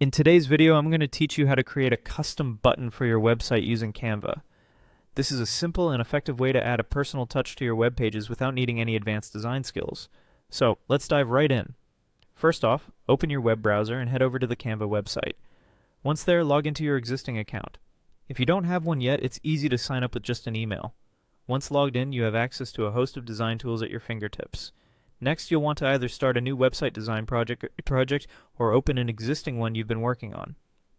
In today's video, I'm going to teach you how to create a custom button for your website using Canva. This is a simple and effective way to add a personal touch to your web pages without needing any advanced design skills. So, let's dive right in. First off, open your web browser and head over to the Canva website. Once there, log into your existing account. If you don't have one yet, it's easy to sign up with just an email. Once logged in, you have access to a host of design tools at your fingertips. Next, you'll want to either start a new website design project or open an existing one you've been working on.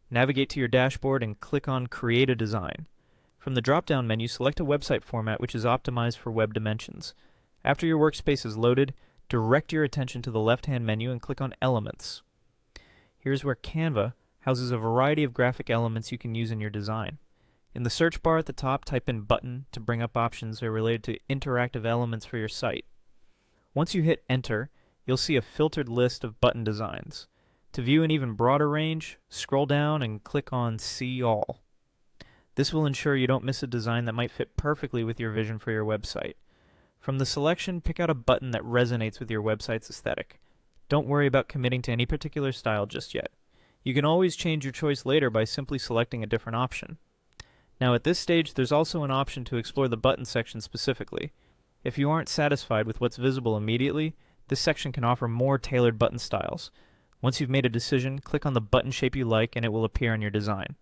Navigate to your dashboard and click on Create a Design. From the drop-down menu, select a website format which is optimized for web dimensions. After your workspace is loaded, direct your attention to the left-hand menu and click on Elements. Here's where Canva houses a variety of graphic elements you can use in your design. In the search bar at the top, type in Button to bring up options that are related to interactive elements for your site. Once you hit Enter, you'll see a filtered list of button designs. To view an even broader range, scroll down and click on See All. This will ensure you don't miss a design that might fit perfectly with your vision for your website. From the selection, pick out a button that resonates with your website's aesthetic. Don't worry about committing to any particular style just yet. You can always change your choice later by simply selecting a different option. Now at this stage, there's also an option to explore the button section specifically. If you aren't satisfied with what's visible immediately, this section can offer more tailored button styles. Once you've made a decision, click on the button shape you like and it will appear on your design.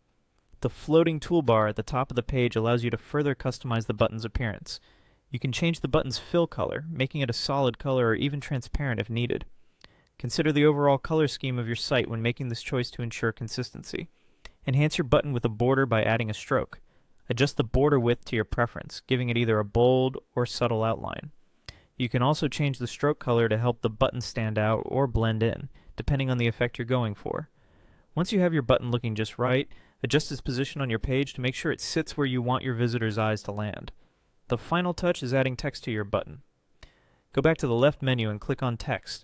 The floating toolbar at the top of the page allows you to further customize the button's appearance. You can change the button's fill color, making it a solid color or even transparent if needed. Consider the overall color scheme of your site when making this choice to ensure consistency. Enhance your button with a border by adding a stroke. Adjust the border width to your preference, giving it either a bold or subtle outline. You can also change the stroke color to help the button stand out or blend in, depending on the effect you're going for. Once you have your button looking just right, adjust its position on your page to make sure it sits where you want your visitor's eyes to land. The final touch is adding text to your button. Go back to the left menu and click on Text.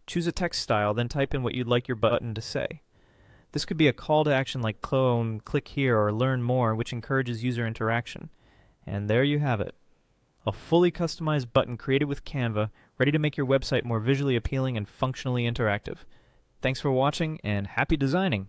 Choose a text style, then type in what you'd like your button to say. This could be a call to action like clone, click here, or learn more, which encourages user interaction. And there you have it. A fully customized button created with Canva, ready to make your website more visually appealing and functionally interactive. Thanks for watching, and happy designing!